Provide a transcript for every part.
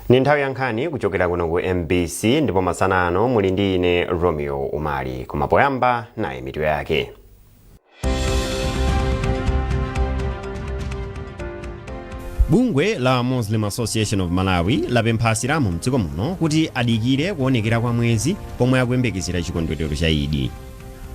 Ni nthawi ya nkhani kuchokera kuno ku MBC ndipo masana ano muli ndi ine Romeo Umali koma poyamba naye mitu yake. Bungwe la Muslim Association of Malawi lapempha asilamu mdziko muno kuti adikire kuonekera kwa mwezi pomwe akuyembekezera chikondwerero cha Idi.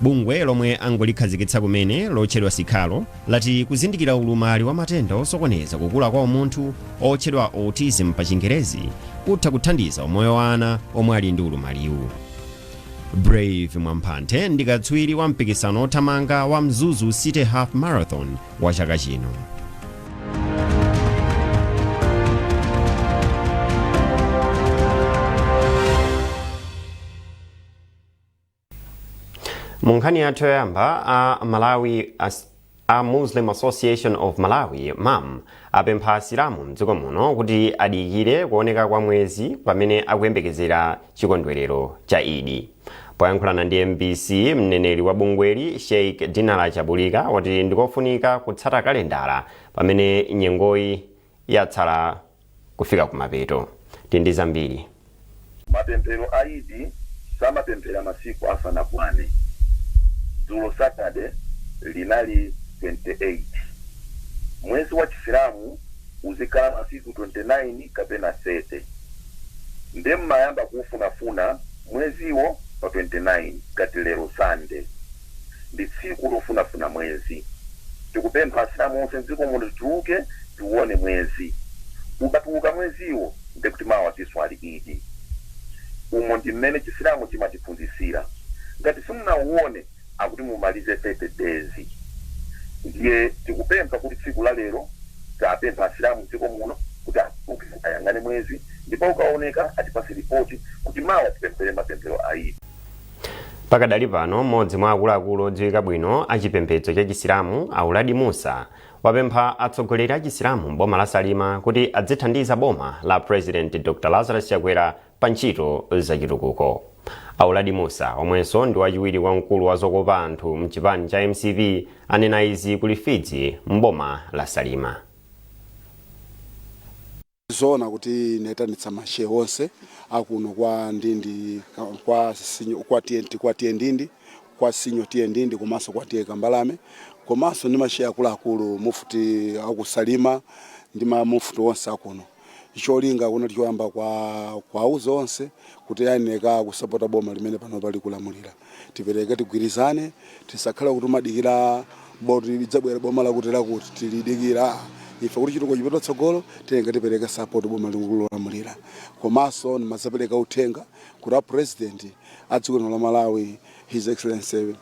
Bungwe lomwe angolikhazikitsa kumene lotchedwa Sikhalo lati kuzindikira ulumali wa matenda osokoneza kukula kwa umunthu otchedwa autism pa Chingerezi kutha kuthandiza umoyo wa ana omwe ali ndi ulumaliwu. Brave Mwamphanthe ndi katswiri wa mpikisano othamanga wa Mzuzu City Half Marathon wa chaka chino. Munkhani yathu yoyamba a Muslim Association of Malawi MAM apempha asilamu mdziko muno kuti adikire kuoneka kwa mwezi pamene akuyembekezera chikondwerero cha Idi. Poyankhulana ndi MBC, mneneri wa bungweli Sheikh Dinala Chabulika wati ndikofunika kutsata kalendala pamene nyengoyi yatsala kufika kumapeto. Tindi zambiri. Mapemphero a Idi samapemphera masiku asanakwane. Dzulo Saturday linali 28. Mwezi wa Chisilamu uzikala masiku 29 kapena 30. Nde mmayamba kufunafuna mweziwo pa 29 kati lero Sunday. Ndi tsiku lofunafuna mwezi. Tikupempha asilamu onse mdziko muno tiuke tuone mwezi. Ukatuka mweziwo ndekuti mawa tiswali Idi. Umo ndi mmene Chisilamu chimatiphunzitsira. Ngati simunauone akuti mumalize 30 days. Ndiye tikupempha kuti tsiku la lero tapempha asilamu mdziko muno kuti ayangane mwezi ndipo ukaoneka atipase ripoti kuti mawa tipemphere mapemphero a Idi. Pakadali pano mmodzi mwa akuluakulu odziwika bwino a chipembedzo cha Chisilamu Auladi Musa wapempha atsogoleri a Chisilamu m'boma la Salima kuti adzithandiza boma la President Dr. Lazarus Chakwera pa ntchito za chitukuko. Auladi Musa omwenso ndi wachiwiri wamkulu wa zokopa anthu mchipani cha MCV anena izi kuli Fidzi m'boma la Salima. Zona kuti netanitsa mashe onse akuno kwa ndindi kwa sinyo kwa tie ndindi kwa sinyo tie ndindi komanso kwa tie kambalame komanso ndi mashe akuluakulu mufuti akusalima ndi mamufuti onse akuno. Icholinga kuno tichoyamba kwa uzo onse kuti yaneka kusapota boma limene pano pali kulamulira. Tipereke tigwirizane tisakhala kuti madikira bodi lidzabwera boma lakutera kuti tilidikira ife kuti chituko chipeta tsogolo tenga tipereke support boma likulamulira. Komanso ndimazapereka uthenga kuti president adziko la Malawi His Excellency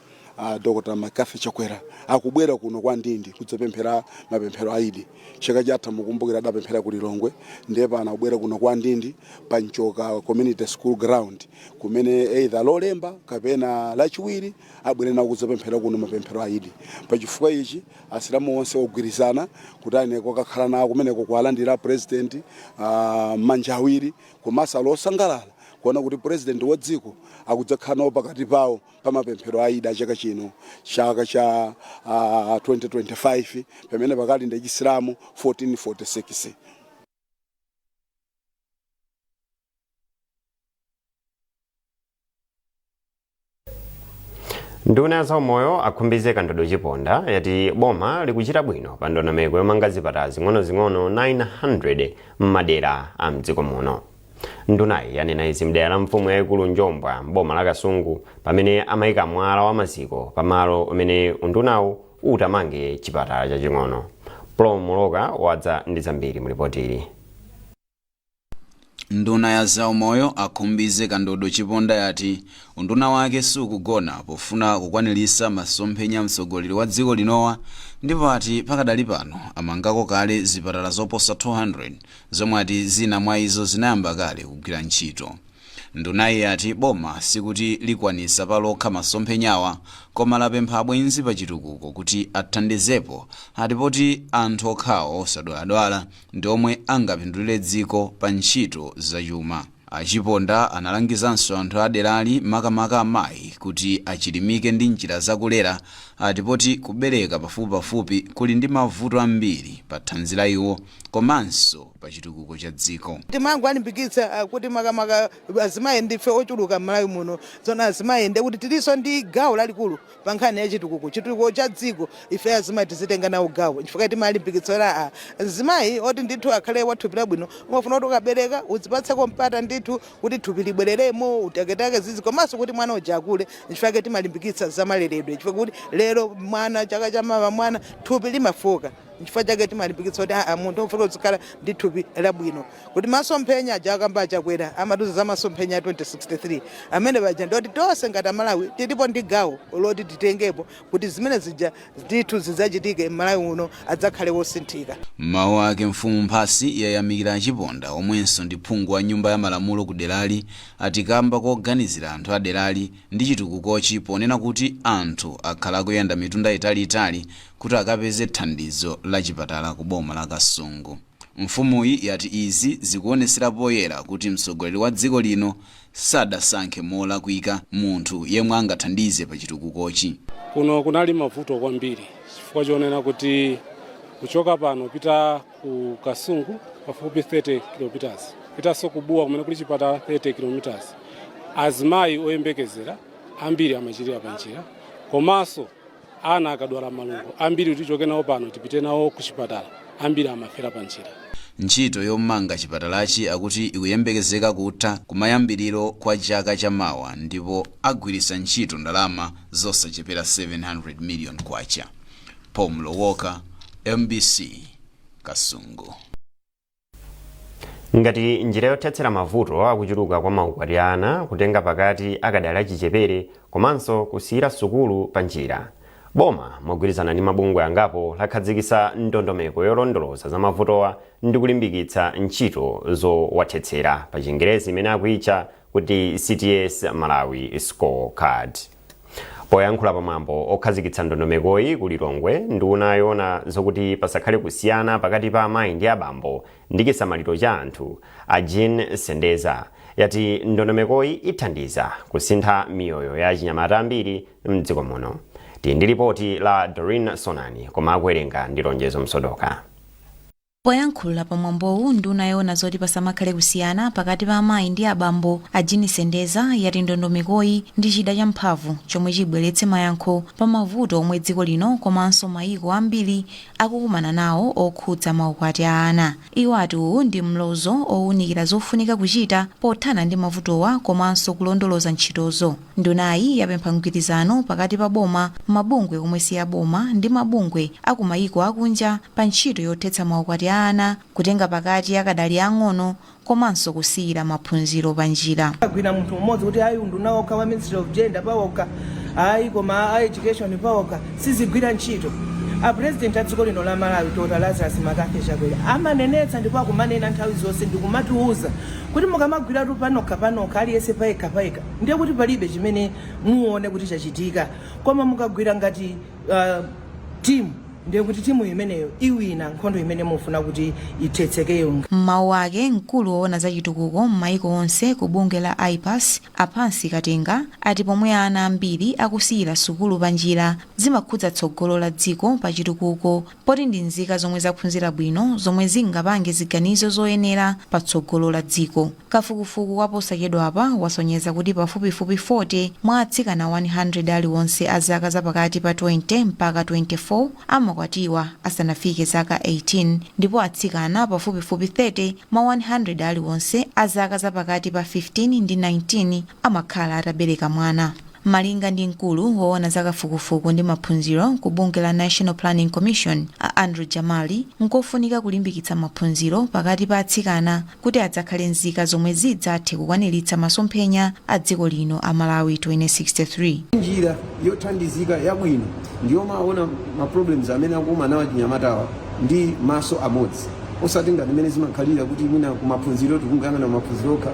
Dr. Makafi Chakwera akubwera kuno kwa ndindi kudzapemphera mapemphero a Idi. Chaka chatha mukumbukira adapemphera ku Lilongwe ndipo anabwera kuno kwa ndindi pa Nchoka Community School Ground kumene either lolemba kapena lachiwiri abwere na kudzapemphera kuno mapemphero a Idi. Pa chifukwa ichi asilamu onse ogwirizana kuti ane kokakhala nawo kumeneko kualandira president manja awiri komanso losangalala kuona kuti president wa dziko akudzakhala pakati pawo pa mapemphero a Idi chaka chino chaka cha 2025 pamene pakali ndi Chisilamu 1446. Nduna za umoyo akhumbize kandodo chiponda yati boma likuchita bwino pa ndondomeko yomanga zipatala zing'ono 900 m'madera a mdziko muno. Ndunayi yanena izi mdera la mfumu yayikulu Njombwa m'boma la Kasungu pamene amayika mwala wa maziko pamalo umene undunawu utamange chipatala chaching'ono. Moloka wadza ndi zambiri mulipotiri. Nduna ya zaumoyo akhumbize kandodo chiponda yati unduna wake sukugona pofuna kukwanilisa masomphenya mtsogoleri wa dziko linowa ndipo ati pakadali pano amangako kale zipatala zoposa 200 zomwe ati zina mwa izo zinayamba kale kugwira ntchito. Ndunayi ati boma sikuti likwanisa palokha masomphenyawa koma lapempha abwenzi pa chitukuko kuti athandizepo atipoti anthu okhawo osadwaladwala ndi omwe angapindulire dziko pa ntchito zachuma. Achiponda analangizanso anthu aderali makamaka amayi kuti achilimike ndi njira zakulera atipoti kubereka pafupipafupi kuli ndi mavuto ambiri pa thanzi la iwo komanso pa chitukuko cha dziko. Timangu alimbikitsa kuti makamaka azimayi ndife ochuluka m'Malawi muno zona azimayi ndi kuti tilinso ndi gawo lalikulu pa nkhani ya chitukuko cha dziko ife azimayi tizitenga nawo gawo chifukwa timalimbikitsira azimayi oti ndithu akhale wathupi labwino umafuna kuti ukabereka uzipatseko mpata ndithu kuti thupi libwereremo uteketeke zizi komanso kuti mwana uja akule chifukwa timalimbikitsa zamaleredwe chifukwa kuti lero mwana chaka cha mawa mwana thupi limafoka chifukwa chake timalimbikitsa kuti munthu ufuna kuzikhala ndi thupi labwino kuti masomphenya aja akamba achakwera amatuza za masomphenya 2063 amene paja ndoti tonse ngati Malawi tilipo ndi gawo loti titengepo kuti zimene zija ndithu zidzachitike m'Malawi uno adzakhale wosinthika. Mawu ake mfumu Mphasi yayamikira achiponda omwenso ndi phungu wa nyumba ya malamulo ku derali atikamba koganizira anthu aderali ndi chitukukochi ponena kuti anthu akhala akuyenda mitunda italiitali kuti akapeze thandizo la chipatala ku boma la Kasungu. Mfumuyi yati izi zikuonesera poyera kuti mtsogoleri wa dziko lino sadasankhe molakwika munthu yemwe angathandize pa chitukukochi. Kuno kunali mavuto kwambiri chifukwa chonena kuti kuchoka pano pita ku Kasungu pafupi 30 km pitanso kubuwa kumene kuli chipatala 30 km. Azimayi oyembekezera ambiri amachirira pa njira komanso ana akadwala malungo ambiri tichoke nawo pano tipite nawo ku chipatala ambiri amafera pa njira. Ntchito yomanga chipatalachi akuti ikuyembekezeka kutha kumayambiriro kwa chaka chamawa ndipo agwiritsa ntchito ndalama zosachepera 700 million kwacha. Paul Walker, MBC, Kasungu. Ngati njira yothetsera mavuto akuchuluka kwa maukwati ana kutenga pakati akadali achichepere komanso kusiyira sukulu pa njira, boma mogwirizana ndi mabungwe angapo lakhazikitsa ndondomeko yolondoloza za mavutowa ndi kulimbikitsa ntchito zowathetsera pa Chingerezi imene akuitcha kuti CTS Malawi Scorecard. Poyankhula pamwambo okhazikitsa ndondomekoyi ku Lilongwe, nduna yoona zokuti pasakhale kusiyana pakati pa amayi ndi abambo ndi chisamaliro cha anthu Jean Sendeza yati ndondomekoyi ithandiza kusintha miyoyo ya achinyamata ambiri m'dziko muno. Ndi ripoti la Doreen Sonani koma akuwerenga ndi Lonjezo Msodoka. Poyankhula pamwambowu nduna yoona zoti pasamakhale kusiyana pakati pa amayi ndi abambo Jean Sendeza yati ndondomekoyi ndi chida cha mphamvu chomwe chibweretse mayankho pa mavuto omwe dziko lino komanso mayiko ambiri akukumana nawo okhudza maukwati a ana. Iwo ati uwu ndi mlozo owunikira zofunika kuchita pothana ndi mavutowa komanso kulondoloza ntchitozo. Ndunayi yapempha mgwirizano pakati pa boma, mabungwe omwe si aboma ndi mabungwe akumayiko akunja pa ntchito yothetsa maukwati a ana, kutenga pakati akadali ang'ono komanso kusiyira maphunziro pa njira. Agwira munthu mmodzi kuti ayi nduna okha wa Ministry of Gender pawokha ayi koma education pawokha sizigwira ntchito. President a dziko lino la Malawi Dr. Lazarus Makape Chakwera amanenetsa ndipo akumanena nthawi zonse ndikumatiuza kuti mukamagwira panokha aliyese payekha ndiye kuti palibe chimene muone kuti chachitika, koma mukagwira ngati team ndiye kuti timu imeneyo iwina nkhondo imene mufuna kuti ithetsekeyo. Mawu ake mkulu woona za chitukuko m'mayiko onse ku bungwe la IPAS Aphansi Katenga ati pomwe ana ambiri akusiyira sukulu pa njira zimakhudza tsogolo la dziko pa chitukuko, poti ndi nzika zomwe zaphunzira bwino zomwe zingapange ziganizo zoyenera pa tsogolo la dziko. Kafukufuku waposachedwa apa wasonyeza kuti pafupifupi 40 mwa atsikana 100 aliwonse a zaka zapakati pa 20 mpaka 24 amakwatiwa asanafike zaka 18 ndipo atsikana pafupifupi 30 mwa 100 aliwonse a zaka zapakati pa 15 ndi 19 amakhala atabereka mwana. Malinga ndi mkulu woona za kafukufuku ndi maphunziro ku bungwe la National Planning Commission Andrew Jamali, nkofunika kulimbikitsa maphunziro pakati pa atsikana kuti adzakhale nzika zomwe zidzathe kukwaniritsa masomphenya a dziko lino a Malawi 2063. Njira yothandizika yabwino ndiyo maona ma problems amene akuma nawo achinyamatawa ndi maso amodzi osati ngati zimene zimakhalira kuti mwina kumaphunziro tikungana maphunziro okha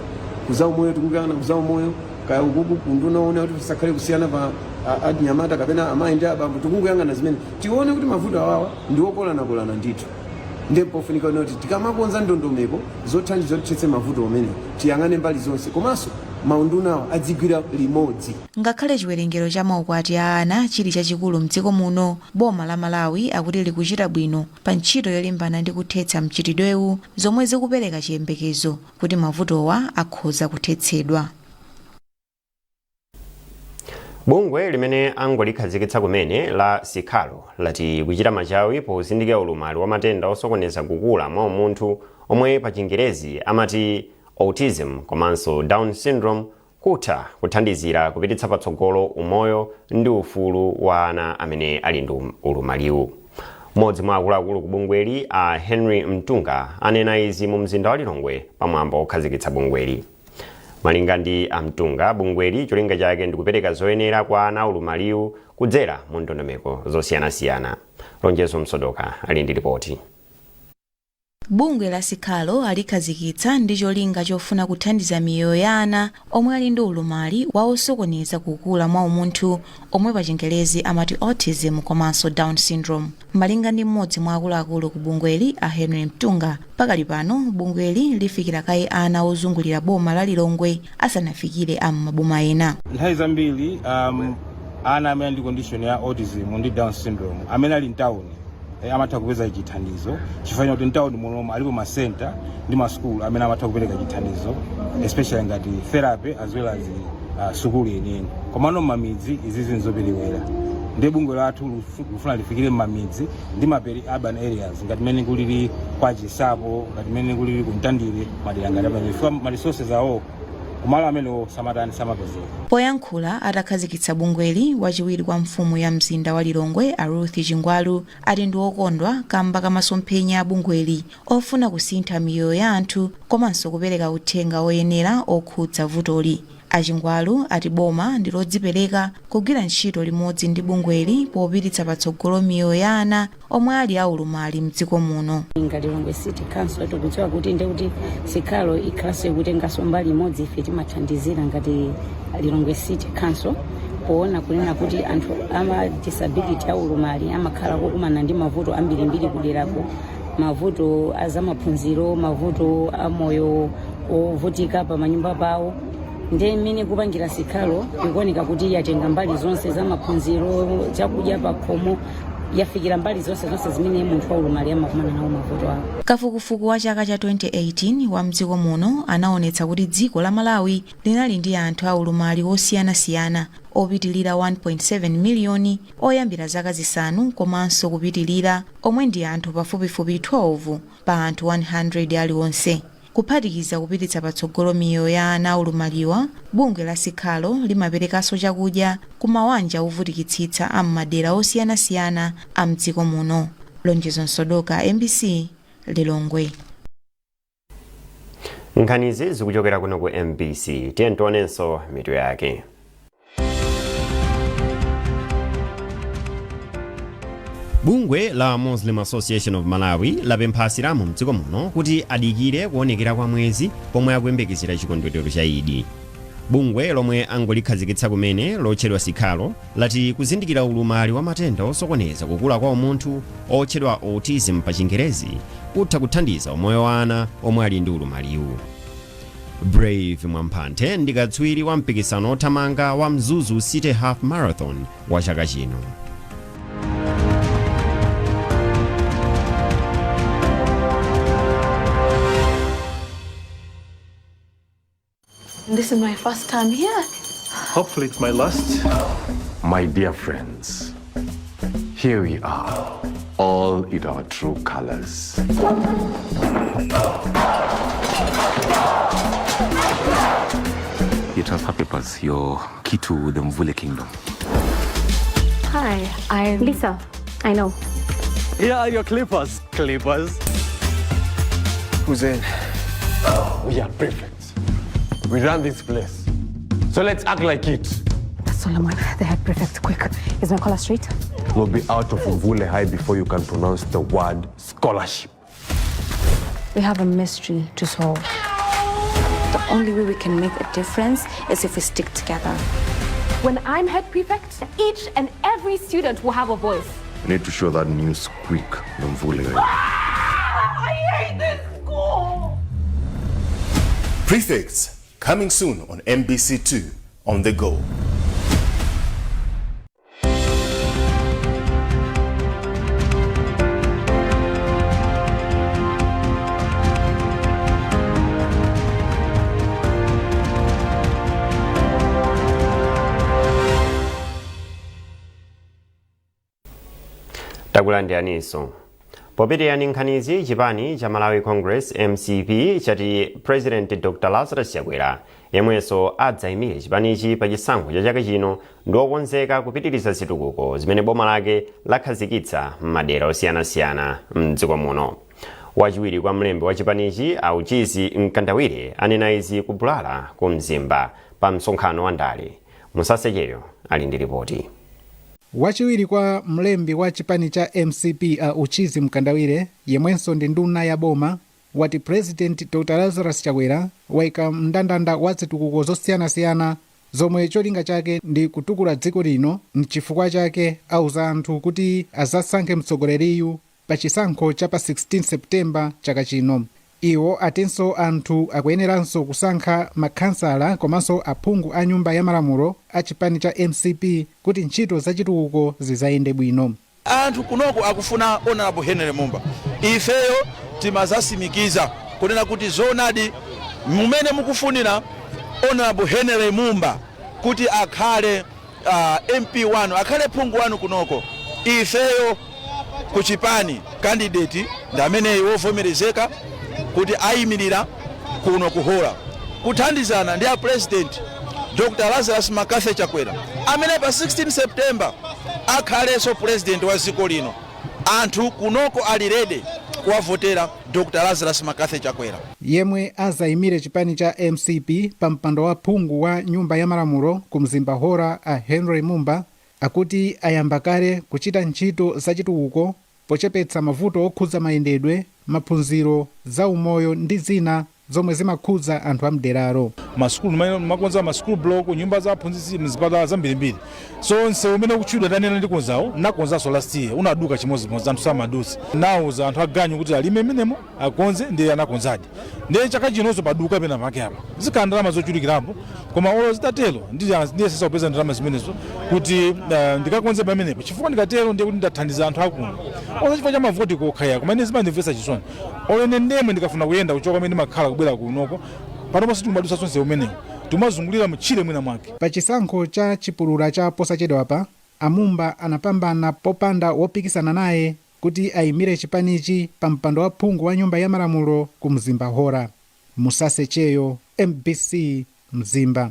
kuzaumoyo tikungana kuzaumoyo kaya ukuku kundunaona kuti tisakhale kusiyana pa achinyamata kapena amayi ndi abambo tikungana zimene tione kuti mavuto awawa ndi okolana ndithu ndipo pofunika kuti tikamakonza ndondomeko zothandiza kuthetse mavuto omene tiyang'ane mbali zonse komanso maundunawo adzigwira limodzi. Ngakhale chiwerengero cha maukwati a ana chili chachikulu mdziko muno, boma la Malawi akuti likuchita bwino pa ntchito yolimbana ndi kuthetsa mchitidwewu, zomwe zikupereka chiyembekezo kuti mavutowa akhoza kuthetsedwa. Bungwe limene angolikhazikitsa kumene la Sikhalo lati kuchita machawi pozindikira ulumali wa matenda osokoneza kukula mwa munthu omwe pa Chingerezi amati autism komanso Down syndrome kutha kuthandizira kupititsa patsogolo umoyo ndi ufulu wa ana amene ali ndi ulumaliwu. Mmodzi mwa akuluakulu ku bungweli a Henry Mtunga anena izi mu mzinda wa Lilongwe pamwambo okhazikitsa bungweli. Malinga ndi Mtunga, bungweli cholinga chake ndi kupereka zoyenera kwa ana ulumaliwu kudzera mu ndondomeko zosiyanasiyana. Lonjezo Msodoka ali ndi ripoti. Bungwe la Sikhalo alikhazikitsa ndi cholinga chofuna kuthandiza miyoyo ya ana omwe ali ndi ulumali wa osokoneza kukula mwa umunthu omwe pa Chingerezi amati autism komanso Down syndrome. Malinga ndi mmodzi mwa akuluakulu ku bungweli a Henry Mtunga, pakali pano bungweli lifikira kaye ana ozungulira boma la Lilongwe asanafikire maboma ena. Nthawi zambiri ana amene ndi condition ya autism ndi Down syndrome amene ali mtown amatha kupeza chithandizo chifukwa kuti mtown muno alipo ma center ndi ma school amene amatha kupereka chithandizo especially ngati therapy as well as sukulu yenyewe. Komano mamidzi izi zinzoperewera ndi bungwe lathu lufuna lifikire mamidzi ndi maperi urban areas ngati mene kulili kwa Chisapo, ngati mene kulili ku Mtandire, madera ngati amene ifika ma resources awo kumalo amene samatani samapezeka. Poyankhula atakhazikitsa bungweli wachiwiri kwa mfumu ya mzinda wa Lilongwe a Ruth Chingwalu ati ndi okondwa kamba kamasomphenya a bungweli ofuna kusintha miyoyo ya anthu komanso kupereka uthenga oyenera okhudza vutoli. Achingwalu ati boma ndi lodzipereka kugwira ntchito limodzi ndi bungweli popititsa patsogolo miyoyo ya ana omwe ali aulumali mdziko muno. Ngati Lilongwe City Council tikudziwa kuti ndekuti Sikhalo ikhaso ikutenganso mbali imodzi ife timathandizira ngati Lilongwe City Council kuona kunena kuti anthu ama disability aulumali amakhala kukumana ndi mavuto ambirimbiri kuderako, mavuto azamaphunziro, mavuto amoyo ovutika pa manyumba pawo. Ndi mmene kupangira Sikhalo ikuoneka kuti yatenga mbali zonse za maphunziro, chakudya pakhomo, yafikira mbali zonse zimene munthu waulumali amakumana nawo mavuto awo. Kafukufuku wa chaka cha 2018 wa mdziko muno anaonetsa kuti dziko la Malawi linali ndi anthu aulumali osiyanasiyana opitilira 1.7 miliyoni oyambira zaka zisanu komanso kupitilira omwe ndi anthu pafupifupi 12 pa anthu 100 aliwonse. Kuphatikiza kupititsa patsogolo miyoyo ya ana aulumaliwa, bungwe la Sikhalo limaperekanso chakudya ku mabanja ovutikitsitsa am'madera osiyanasiyana a mdziko muno. Lonjezo Msodoka, MBC, Lilongwe. Nkhanizi zikuchokera kuno ku MBC, tiyentonenso mitu yake. Bungwe la Muslim Association of Malawi lapempha asilamu mdziko muno kuti adikire kuonekera kwa mwezi pomwe akuyembekezera chikondwerero cha Idi. Bungwe lomwe angolikhazikitsa kumene lotchedwa Sikhalo lati kuzindikira ulumali wa matenda osokoneza kukula kwa umunthu otchedwa autism pa Chingerezi kutha kuthandiza umoyo wa ana omwe ali ndi ulumaliwu. Brave Mwamphante ndi katswiri wa mpikisano othamanga wa Mzuzu City Half Marathon wa chaka chino. This is my first time here. Hopefully it's my last. My dear friends, here we are, all in our true colors. Your transfer papers, your key to the Mvule Kingdom. Hi, I'm Lisa. I know. Here are your clippers. Clippers? Who's in? We are prefects. We run this place. So let's act like it. Solomon, the head prefect, quick. Is my collar straight? We'll be out of Mvule High before you can pronounce the word scholarship. We have a mystery to solve. The only way we can make a difference is if we stick together. When I'm head prefect, each and every student will have a voice. We need to show that news quick, the Mvule High. I hate this school! Prefects, coming soon on MBC2 On The Go. takulandiraniso popitiyani nkhanizi chipani cha Malawi Congress MCP chati President Dr. Lazarus Chakwera yemwenso adzayimire chipanichi pa chisankho cha chaka chino ndiokonzeka kupitiriza zitukuko zimene boma lake lakhazikitsa m'madera osiyanasiyana mdziko muno. Wachiwiri kwa mlembi wa chipanichi Auchizi Mkandawire anena izi ku Bulala ku Mzimba pa msonkhano wa ndale. Musasecheyo ali ndi ripoti. Wachiwiri kwa mlembi wa chipani cha MCP Auchizi Mkandawire yemwenso ndi nduna ya boma wati President Dr. Lazarus Chakwera waika mndandanda wa zitukuko zosiyanasiyana zomwe cholinga chake ndi kutukula dziko lino. N'chifukwa chake auza anthu kuti azasankhe mtsogoleriyu pa chisankho cha pa 16 Septemba chaka chino. Iwo atinso anthu akuyeneranso kusankha makhansala komanso aphungu a nyumba ya malamulo a chipani cha MCP kuti ntchito za chitukuko zizayende bwino. Anthu kunoko akufuna Honorable Henry Mumba. Ifeyo timazasimikiza kunena kuti zonadi mumene mukufunira Honorable Henry Mumba kuti akhale MP1 akhale phungu wanu kunoko. Ifeyo kuchipani candidate ndamene wovomerezeka kuti ayimirira kuno kuhola kuthandizana ndi a President Dr. Lazarus Makathe Chakwera amene pa 16 September akhalenso president wa dziko lino. Anthu kunoko ali ready kuwavotera Dr. Lazarus Makathe Chakwera yemwe azayimire chipani cha MCP pa mpando wa phungu wa nyumba ya malamulo ku Mzimba hora a Henry Mumba akuti ayamba kale kuchita ntchito za chitukuko pochepetsa mavuto okhudza mayendedwe, maphunziro, za umoyo ndi zina zomwe zimakhudza anthu amderalo. Masukulu makonza masukulu block nyumba za aphunzitsi mzipatala zambirimbiri. So nse umene ukuchudwa tanena ndi konzawo nakonzaso last year unaduka chimozimozi anthu samadusi. Nauza anthu aganyu kuti alime menemo akonze ndi anakonzadi. Ndiye chaka chinozo paduka pena make apa. Zikhala ndalama zochulukirapo koma olo zitatelo ndiye sesa kupeza ndalama zimenezo kuti ndikakonze pamenepo. Chifukwa ndikatelo ndiye kuti ndathandiza anthu akuno. Olo chifukwa cha mavoti kokhaya koma ine zimandimvetsa chisoni. Olo ndemwe ndikafuna kuyenda kuchoka pamene makhala kubwera kunoko pano posi timadusa sonse umenewo timazungulira mchire mwina mwake. Pa chisankho cha chipulula cha posachedwapa Amumba anapambana popanda wopikisana naye kuti ayimire chipanichi pa mpando wa phungu wa nyumba ya malamulo ku Mzimba hora. Musasecheyo, MBC Mzimba.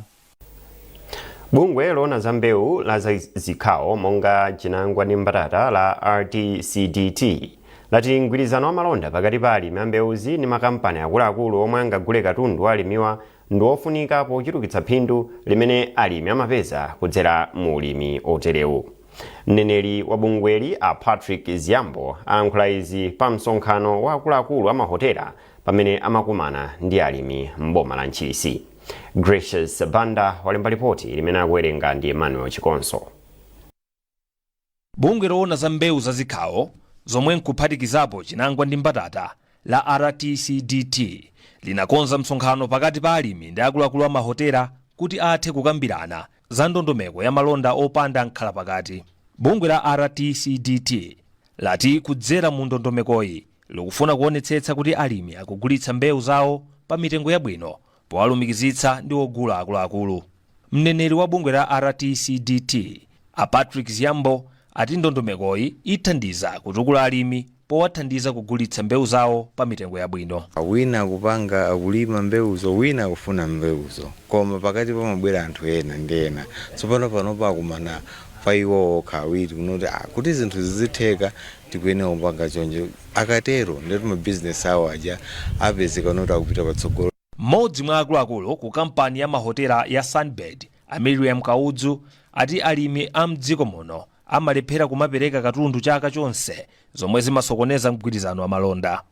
Bungwe lona za mbewu la zikhawo monga chinangwa ndi mbatata la RTCDT lati mgwirizano wa malonda pakati pa alimi ambewuzi ndi makampani akuluakulu omwe angagule katundu alimiwa ndiofunika pochulukitsa phindu limene alimi amapeza kudzera mu ulimi oterewu. Mneneri wa bungweli a Patrick Ziyambo ayankhula izi pa msonkhano wa akuluakulu amahotela pamene amakumana ndi alimi mboma la Nchilisi. Gracious Banda walemba ripoti limene akuwerenga ndi Emmanuel Chikonso. Bungwe lona za mbewu za zikhawo zomwe nkuphatikizapo chinangwa ndi mbatata la RTCDT linakonza msonkhano pakati pa alimi ndi akuluakulu a mahotela kuti athe kukambirana za ndondomeko ya malonda opanda nkhala pakati. Bungwe la RTCDT lati kudzera mu ndondomekoyi likufuna kuonetsetsa kuti alimi akugulitsa mbewu zawo pa mitengo yabwino powalumikizitsa ndi ogula akuluakulu. Mneneri wa bungwe la RTCDT a Patrick Ziyambo ati ndondomekoyi ithandiza kutukula alimi powathandiza kugulitsa mbewu zawo pa mitengo yabwino. Wina akupanga akulima mbewuzo, wina akufuna mbewuzo, koma pakati pamabwera anthu ena ndi ena. Tsopano panopa akumana paiwo khawiri kunoti kuti zinthu zizitheka tikuyenera kupanga chonje. Akatero ndeti ma business awo aja apezeka noti akupita patsogolo. Mmodzi mwa akuluakulu ku kampani ya mahotela ya Sunbed, Miriam Kaudzu, ati alimi a mdziko muno amalephera kumapereka katundu chaka chonse zomwe zimasokoneza mgwirizano wa malonda.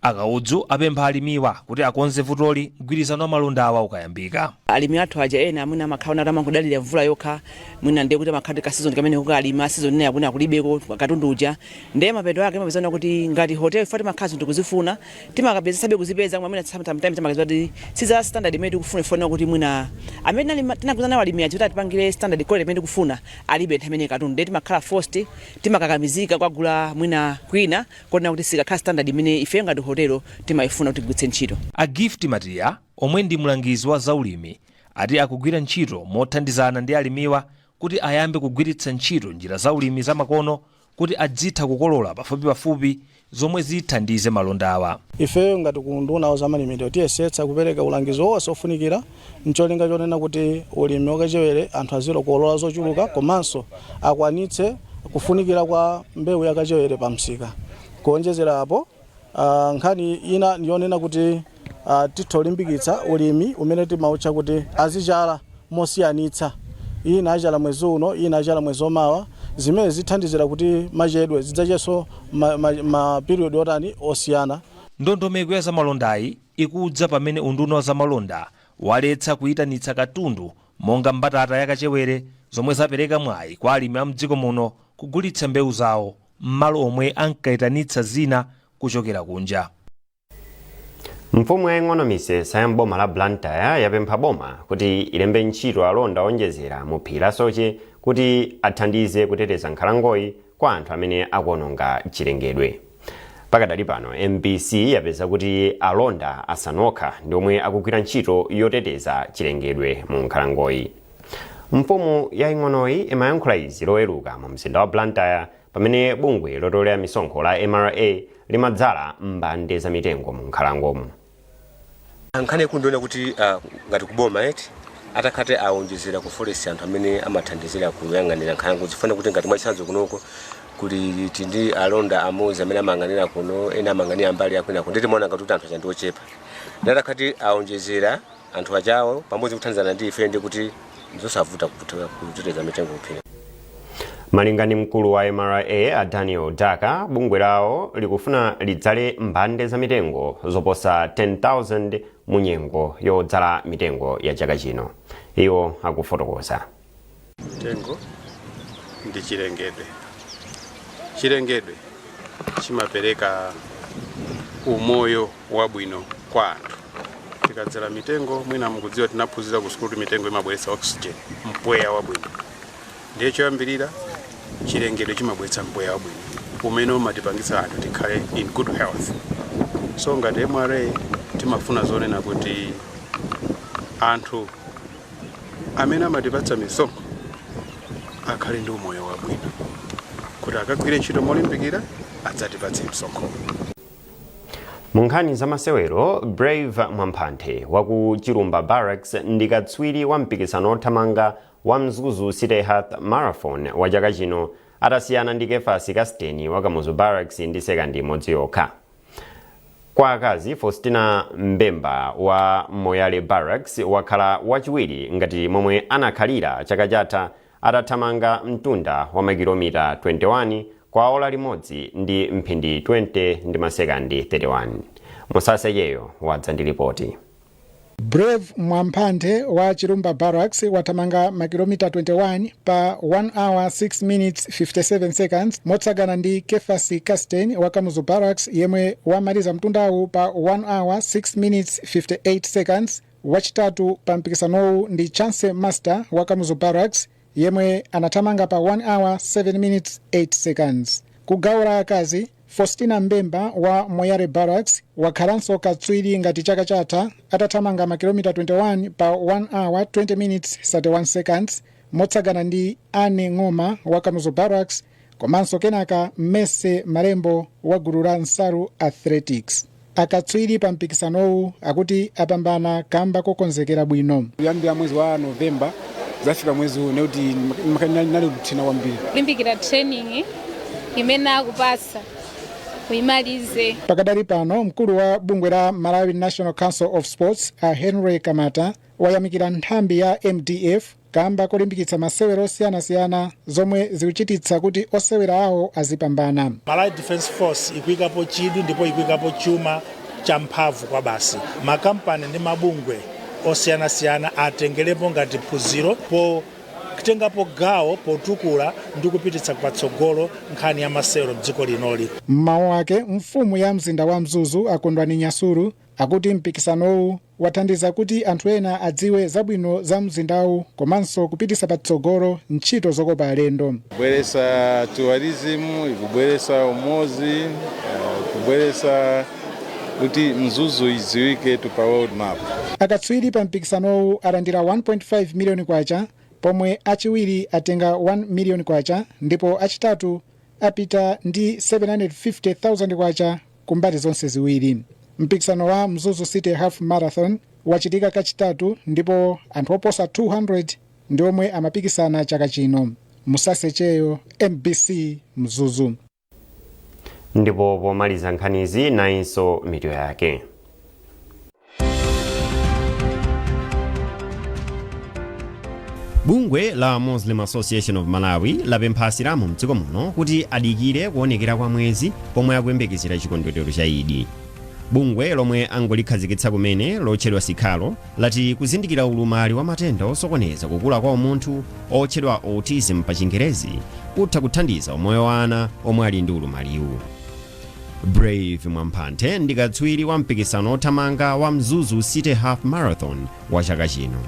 Akaudzu apempha alimiwa kuti akonze vutoli mgwirizano wa malonda awa ukayambika. Alimi athu aja ena mwina makhaona atama kudalira mvula yokha mwina ndiye kuti makhati ka season kamene kukalima season ine yakuna kulibeko katundu uja ndiye mapeto ake mapezana kuti ngati hotel fati makhazi ndikuzifuna timakapeza sabe kuzipeza mwina sometimes timakapeza kuti siza standard imene tikufuna kuti mwina amene tinakuzana walimi aja kuti atipangire standard quality imene tikufuna alibe ntamene katundu ndiye timakhala forced timakakamizika kwagula mwina kwina kona kuti sikakhala standard imene ife ngati hotel timaifuna kuti tigwitse ntchito. A Gift Matia omwe ndi mlangizi wa zaulimi ati akugwira ntchito mothandizana ndi alimiwa kuti ayambe kugwiritsa ntchito njira zaulimi zamakono kuti adzitha kukolola pafupipafupi zomwe zithandize malonda awa. Ife ngati kunduna za malimidwe tiyesetsa kupereka ulangizo wonse ofunikira ncholinga chonena kuti ulimi wakachewere anthu azira kukolola zochuluka komanso akwanitse kufunikira kwa mbewu yakachewere pa msika. Kuonjezera apo nkhani ina ndionena kuti titolimbikitsa ulimi umene timautcha kuti azichala mosiyanitsa. Ina achala mwezi uno, ina achala mwezi omawa, zimene zithandizira kuti machedwe zidzacheso ma period otani osiyana. Ndondomeko ya zamalondayi ikudza pamene unduna wa zamalonda waletsa kuyitanitsa katundu monga mbatata yakachewere zomwe zapereka mwayi kwa alimi a mdziko muno kugulitsa mbewu zawo m'malo omwe ankayitanitsa zina kuchokera kunja. Mfumu yaing'ono misesa ya mboma la Blantyre yapempha boma kuti ilembe ntchito alonda onjezera mu phiri la Soche kuti athandize kuteteza nkhalangoyi kwa anthu amene akuononga chilengedwe. Pakadali pano MPC yapeza kuti alonda asanokha ndi omwe akugwira ntchito yoteteza chilengedwe mu nkhalangoyi. Mfumu yaing'onoyi imayankhula izi loweruka mu mzinda wa Blantyre pamene bungwe lotolera misonkho la MRA limadzala mbande za mitengo mu nkhalangomu. Ankhani kundiona kuti ngati kuboma atakhate aonjezera ku forest anthu amene amathandizira kuyang'anira nkhalango zifuna kuti ngati mwachisanzo kunoko kuti tindi alonda amozi amene amang'anira kuno ena amang'anira mbali yakwinako nditi maona ngati anthu achandi ochepa ndatakhati aonjezera anthu achawo pamodzi kuthandizana ndi ife ndi kuti ndizosavuta kuteteza mitengo kuphika. Malingani mkulu wa MRA Daniel Daka, bungwe lawo likufuna lidzale mbande za mitengo zoposa 10,000 mu nyengo yodzala mitengo ya chaka chino. Iwo akufotokoza. Mitengo ndi chilengedwe. Chilengedwe chimapereka umoyo wabwino kwa anthu. Tikadzala mitengo mwina mukudziwa tinaphunzira ku skulu mitengo imabweretsa oxygen, mpweya wabwino. Ndiye choyambirira chilengedwe chimabweretsa mpweya wabwino umene umatipangitsa anthu tikhale in good health. So ngati MRA timafuna zonena kuti anthu amene amatipatsa misonkho akhale ndi umoyo wabwino kuti akagwire ntchito molimbikira adzatipatse misonkho. Munkhani za masewero, Brave Mwamphanthe wa ku Chirumba Barracks ndi katswiri wa mpikisano othamanga wa Mzuzu City Health Marathon wa chaka chino atasiyana ndi Kefasi Kasteni wa Kamuzu Barracks ndi sekandi imodzi yokha. Kwa akazi, Faustina Mbemba wa Moyale Barracks wakhala wachiwiri ngati momwe anakhalira chaka chatha atathamanga mtunda wa makilomita 21 kwa ola limodzi ndi mphindi 20 ndi masekandi 31. Musaseyeyo wadza ndi ripoti. Brave Mwamphanthe wa Chirumba Barracks wathamanga makilomita 21 pa 1 hour 6 minutes 57 seconds motsagana ndi Kefasi Kasten wa Kamuzu Barracks yemwe wamaliza mtundawu pa 1 hour 6 minutes 58 seconds. Wachitatu pa mpikisanowu ndi Chance Master wa Kamuzu Barracks yemwe anathamanga pa 1 hour 7 minutes 8 seconds. Kugawo la akazi, Faustina Mbemba wa Moyale Barracks wakhalanso katswiri ngati chaka chatha atathamanga makilomita 21 pa 1 hour 20 minutes 31 seconds motsagana ndi Anne Ng'oma wa Kamuzu Barracks komanso kenaka Mese Marembo wa gulu la Nsalu Athletics. Akatswiri pa mpikisanowu akuti apambana kamba kokonzekera bwino. Kuyambira mwezi wa November zafika mwezi huu noti nali kuthina kwambiri. Limbikira training imene akupasa kuimalize. Pakadali pano mkulu wa bungwe la Malawi National Council of Sports Henry Kamata wayamikira nthambi ya MDF kamba kolimbikitsa masewero osiyanasiyana zomwe zikuchititsa kuti osewera awo azipambana. Malawi Defense Force ikuyikapo chidwi ndipo ikuyikapo chuma cha mphamvu kwa basi. Makampani ndi mabungwe osiyanasiyana atengerepo ngati phunziro kutengapo gawo potukula ndi kupititsa patsogolo nkhani ya masewero m'dziko linoli. Mmawu ake mfumu ya mzinda wa Mzuzu Akondwani Nyasuru akuti mpikisanowu wathandiza kuti anthu ena adziwe zabwino za mzindawu komanso kupititsa patsogolo ntchito zokopa alendo. Kubweretsa tourism, kubweretsa umodzi, kubweretsa kuti Mzuzu idziwike pa world map. Akatswiri pa mpikisanowu alandira 1.5 miliyoni kwacha, pomwe achiwiri atenga 1 miliyoni kwacha ndipo achitatu apita ndi 750,000 kwacha kumbali zonse ziwiri. Mpikisano wa Mzuzu City Half Marathon wachitika kachitatu ndipo anthu oposa 200 ndi omwe amapikisana chaka chino. Musase Cheyo, MBC Mzuzu. Ndipo pomaliza nkhanizi nayinso mitu yake. Bungwe la Muslim Association of Malawi lapempha asilamu mdziko muno kuti adikire kuonekera kwa mwezi pomwe akuyembekezera chikondwerero cha Idi. Bungwe lomwe angolikhazikitsa kumene lotchedwa Sikhalo lati kuzindikira ulumali wa matenda osokoneza kukula kwa umunthu otchedwa autism pa Chingerezi kutha kuthandiza umoyo wa ana omwe ali ndi ulumaliwu. Brave Mwamphanthe ndi katswiri wa mpikisano othamanga wa Mzuzu City Half Marathon wa chaka chino.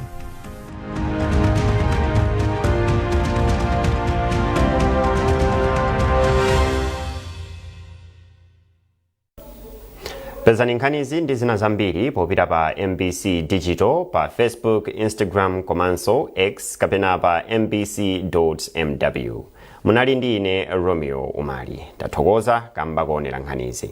Pezani nkhanizi ndi zina zambiri popita pa MBC Digital pa Facebook, Instagram komanso X kapena pa mbc.mw. Munali ndi ine Romeo Umali. Tathokoza kamba kuonera nkhanizi.